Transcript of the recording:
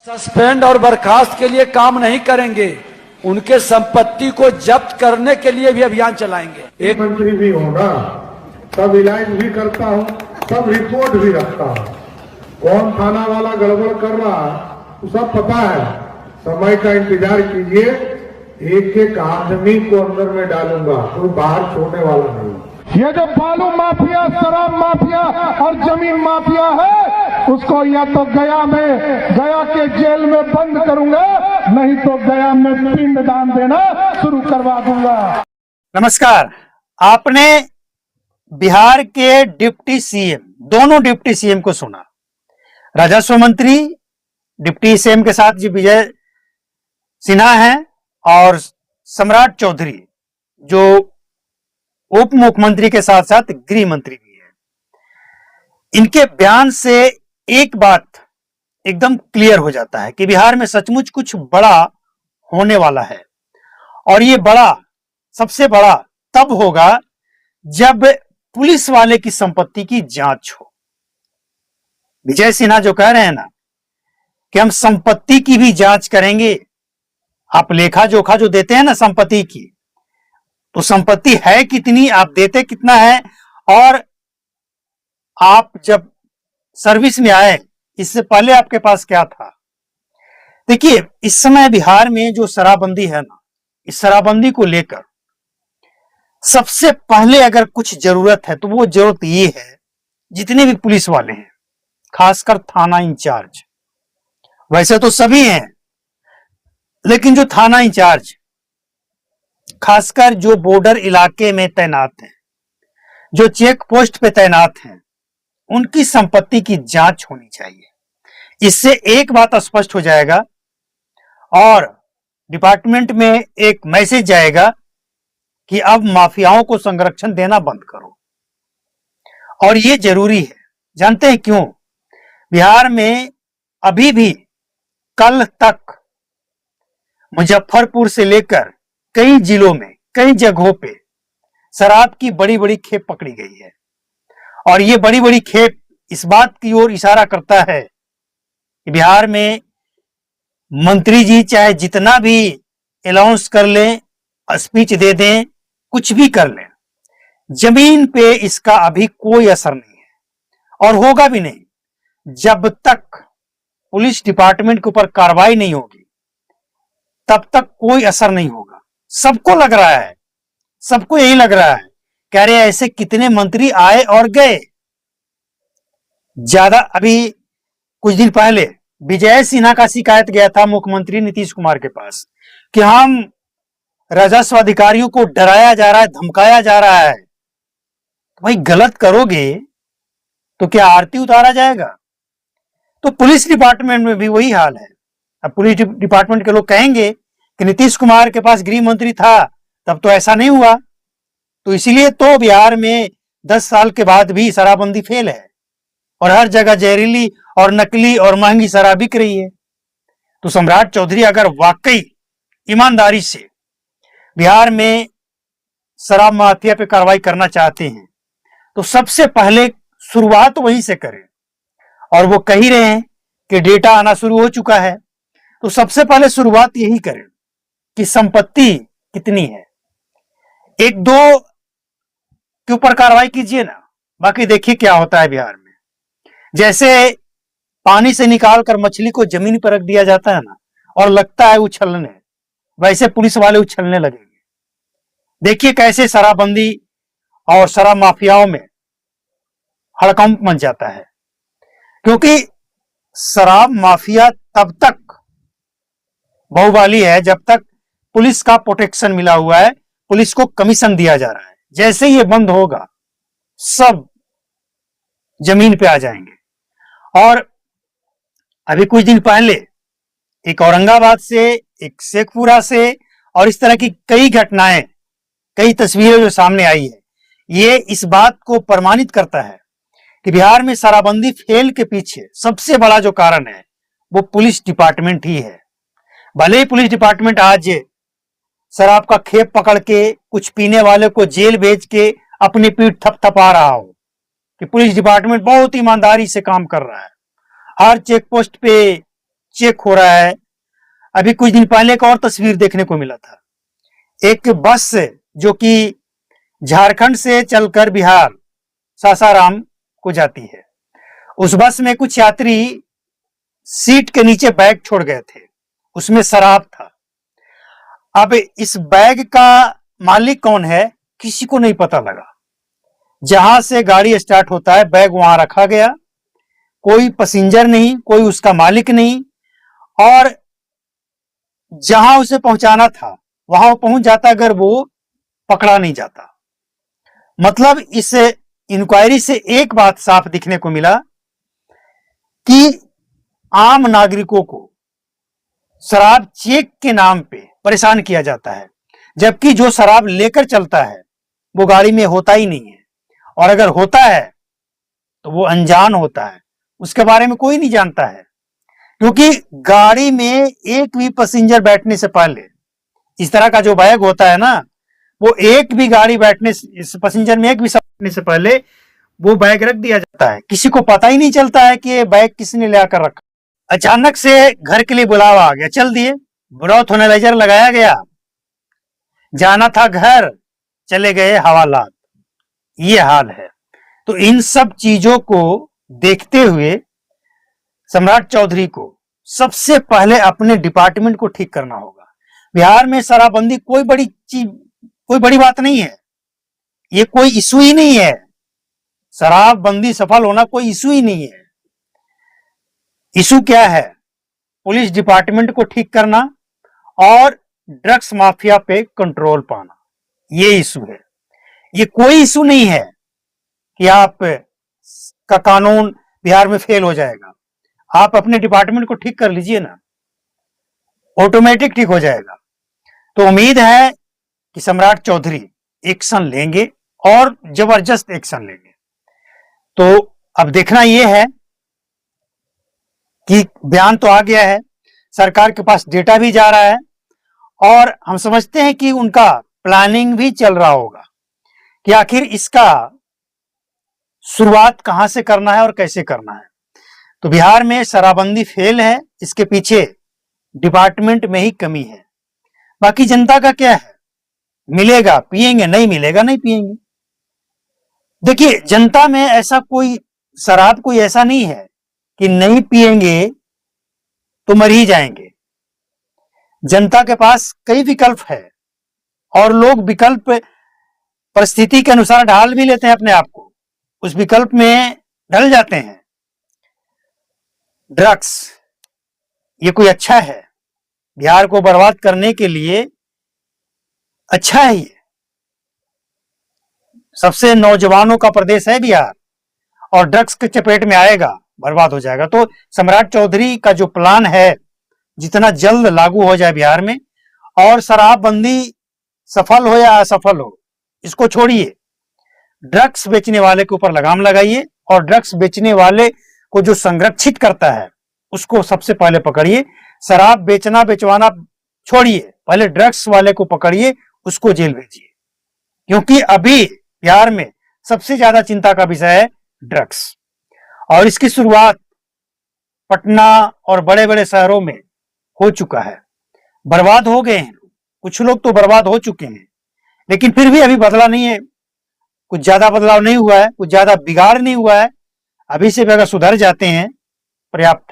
Suspend और बर्खास्त के लिए काम नहीं करेंगे, उनके संपत्ति को जब्त करने के लिए भी अभियान चलाएंगे। एक मंत्री भी होगा, सब इलाज भी करता हूँ, सब रिपोर्ट भी रखता हूँ। कौन थाना वाला गड़बड़ कर रहा है सब पता है। समय का इंतजार कीजिए, एक एक आदमी को अंदर में डालूंगा, कोई बाहर छोड़ने वाला नहीं। ये जो बालू माफिया, शराब माफिया और जमीन माफिया है, उसको या तो गया के जेल में बंद करूंगा, नहीं तो गया में पिंडदान देना शुरू करवा दूंगा। नमस्कार। आपने बिहार के डिप्टी सीएम, दोनों डिप्टी सीएम को सुना। राजस्व मंत्री डिप्टी सीएम के साथ जी विजय सिन्हा हैं और सम्राट चौधरी जो उप मुख्यमंत्री के साथ साथ गृह मंत्री भी है। इनके बयान से एक बात एकदम क्लियर हो जाता है कि बिहार में सचमुच कुछ बड़ा होने वाला है। और ये बड़ा, सबसे बड़ा तब होगा जब पुलिस वाले की संपत्ति की जांच हो। विजय सिन्हा जो कह रहे हैं ना कि हम संपत्ति की भी जांच करेंगे। आप लेखा जोखा जो देते हैं ना संपत्ति की, तो संपत्ति है कितनी, आप देते कितना है, और आप जब सर्विस में आए इससे पहले आपके पास क्या था। देखिए, इस समय बिहार में जो शराबबंदी है ना, इस शराबबंदी को लेकर सबसे पहले अगर कुछ जरूरत है तो वो जरूरत ये है, जितने भी पुलिस वाले हैं, खासकर थाना इंचार्ज, वैसे तो सभी हैं, लेकिन जो थाना इंचार्ज, खासकर जो बॉर्डर इलाके में तैनात हैं, जो चेक पोस्ट पे तैनात हैं, उनकी संपत्ति की जांच होनी चाहिए। इससे एक बात स्पष्ट हो जाएगा और डिपार्टमेंट में एक मैसेज जाएगा कि अब माफियाओं को संरक्षण देना बंद करो। और ये जरूरी है। जानते हैं क्यों? बिहार में अभी भी कल तक मुजफ्फरपुर से लेकर कई जिलों में, कई जगहों पे शराब की बड़ी बड़ी खेप पकड़ी गई है। और ये बड़ी बड़ी खेप इस बात की ओर इशारा करता है कि बिहार में मंत्री जी चाहे जितना भी अनाउंस कर लें, स्पीच दे दें, कुछ भी कर लें, जमीन पे इसका अभी कोई असर नहीं है और होगा भी नहीं। जब तक पुलिस डिपार्टमेंट के ऊपर कार्रवाई नहीं होगी तब तक कोई असर नहीं होगा। सबको लग रहा है, सबको यही लग रहा है, कह रहे ऐसे कितने मंत्री आए और गए। ज्यादा अभी कुछ दिन पहले विजय सिन्हा का शिकायत गया था मुख्यमंत्री नीतीश कुमार के पास कि हम राजस्व अधिकारियों को डराया जा रहा है, धमकाया जा रहा है। तो भाई गलत करोगे तो क्या आरती उतारा जाएगा? तो पुलिस डिपार्टमेंट में भी वही हाल है। अब पुलिस डिपार्टमेंट के लोग कहेंगे कि नीतीश कुमार के पास गृह मंत्री था तब तो ऐसा नहीं हुआ, तो इसीलिए तो बिहार में 10 साल के बाद भी शराबबंदी फेल है और हर जगह जहरीली और नकली और महंगी शराब बिक रही है। तो सम्राट चौधरी अगर वाकई ईमानदारी से बिहार में शराब माफिया पे कार्रवाई करना चाहते हैं तो सबसे पहले शुरुआत वहीं से करें। और वो कह ही रहे हैं कि डेटा आना शुरू हो चुका है, तो सबसे पहले शुरुआत यही करें कि संपत्ति कितनी है। एक दो के ऊपर कार्रवाई कीजिए ना, बाकी देखिए क्या होता है बिहार में। जैसे पानी से निकालकर मछली को जमीन पर रख दिया जाता है ना और लगता है उछलने, वैसे पुलिस वाले उछलने लगेंगे। देखिए कैसे शराबबंदी और शराब माफियाओं में हड़कंप मच जाता है, क्योंकि शराब माफिया तब तक बहुबाली है जब तक पुलिस का प्रोटेक्शन मिला हुआ है, पुलिस को कमीशन दिया जा रहा है। जैसे ही ये बंद होगा सब जमीन पे आ जाएंगे। और अभी कुछ दिन पहले एक औरंगाबाद से, एक शेखपुरा से और इस तरह की कई घटनाएं, कई तस्वीरें जो सामने आई है, ये इस बात को प्रमाणित करता है कि बिहार में शराबबंदी फेल के पीछे सबसे बड़ा जो कारण है वो पुलिस डिपार्टमेंट ही है। भले ही पुलिस डिपार्टमेंट आज शराब का खेप पकड़ के कुछ पीने वाले को जेल भेज के अपनी पीठ थपथपा रहा हो कि पुलिस डिपार्टमेंट बहुत ईमानदारी से काम कर रहा है, हर चेक पोस्ट पे चेक हो रहा है। अभी कुछ दिन पहले एक और तस्वीर देखने को मिला था, एक बस जो कि झारखंड से चलकर बिहार सासाराम को जाती है, उस बस में कुछ यात्री सीट के नीचे बैग छोड़ गए थे, उसमें शराब था। अब इस बैग का मालिक कौन है किसी को नहीं पता लगा। जहां से गाड़ी स्टार्ट होता है बैग वहां रखा गया, कोई पैसेंजर नहीं, कोई उसका मालिक नहीं, और जहां उसे पहुंचाना था वहां वो पहुंच जाता अगर वो पकड़ा नहीं जाता। मतलब इस इंक्वायरी से एक बात साफ दिखने को मिला कि आम नागरिकों को शराब चेक के नाम पे परेशान किया जाता है, जबकि जो शराब लेकर चलता है वो गाड़ी में होता ही नहीं है, और अगर होता है तो वो अनजान होता है, उसके बारे में कोई नहीं जानता है। क्योंकि गाड़ी में एक भी पैसेंजर बैठने से पहले इस तरह का जो बैग होता है ना, वो एक भी गाड़ी बैठने इस पैसेंजर में एक भी बैठने से पहले वो बैग रख दिया जाता है। किसी को पता ही नहीं चलता है कि ये बैग किसने ले आकर रखा। अचानक से घर के लिए बुलावा आ गया, चल दिए, ब्रोथोनेलाइजर लगाया गया, जाना था घर, चले गए हवालात। ये हाल है। तो इन सब चीजों को देखते हुए सम्राट चौधरी को सबसे पहले अपने डिपार्टमेंट को ठीक करना होगा। बिहार में शराबबंदी कोई बड़ी चीज, कोई बड़ी बात नहीं है, ये कोई इशू ही नहीं है। शराबबंदी सफल होना कोई इशू ही नहीं है। इशू क्या है? पुलिस डिपार्टमेंट को ठीक करना और ड्रग्स माफिया पे कंट्रोल पाना, ये इशू है। ये कोई इशू नहीं है कि आप का कानून बिहार में फेल हो जाएगा। आप अपने डिपार्टमेंट को ठीक कर लीजिए ना, ऑटोमेटिक ठीक हो जाएगा। तो उम्मीद है कि सम्राट चौधरी एक्शन लेंगे और जबरदस्त एक्शन लेंगे। तो अब देखना यह है कि बयान तो आ गया है, सरकार के पास डेटा भी जा रहा है, और हम समझते हैं कि उनका प्लानिंग भी चल रहा होगा कि आखिर इसका शुरुआत कहां से करना है और कैसे करना है। तो बिहार में शराबबंदी फेल है, इसके पीछे डिपार्टमेंट में ही कमी है। बाकी जनता का क्या है? मिलेगा पिएंगे, नहीं मिलेगा नहीं पिएंगे। देखिए, जनता में ऐसा कोई शराब कोई ऐसा नहीं है कि नहीं पिएंगे तो मर ही जाएंगे। जनता के पास कई विकल्प है और लोग विकल्प परिस्थिति के अनुसार ढाल भी लेते हैं अपने आप को, उस विकल्प में ढल जाते हैं। ड्रग्स ये कोई अच्छा है? बिहार को बर्बाद करने के लिए अच्छा है ये। सबसे नौजवानों का प्रदेश है बिहार, और ड्रग्स के चपेट में आएगा, बर्बाद हो जाएगा। तो सम्राट चौधरी का जो प्लान है जितना जल्द लागू हो जाए बिहार में, और शराबबंदी सफल हो या असफल हो इसको छोड़िए, ड्रग्स बेचने वाले के ऊपर लगाम लगाइए, और ड्रग्स बेचने वाले को जो संरक्षित करता है उसको सबसे पहले पकड़िए। शराब बेचना बेचवाना छोड़िए, पहले ड्रग्स वाले को पकड़िए, उसको जेल भेजिए। क्योंकि अभी बिहार में सबसे ज्यादा चिंता का विषय है ड्रग्स, और इसकी शुरुआत पटना और बड़े बड़े शहरों में हो चुका है। बर्बाद हो गए हैं, कुछ लोग तो बर्बाद हो चुके हैं, लेकिन फिर भी अभी बदला नहीं है, कुछ ज्यादा बदलाव नहीं हुआ है, कुछ ज्यादा बिगाड़ नहीं हुआ है। अभी से भी अगर सुधर जाते हैं पर्याप्त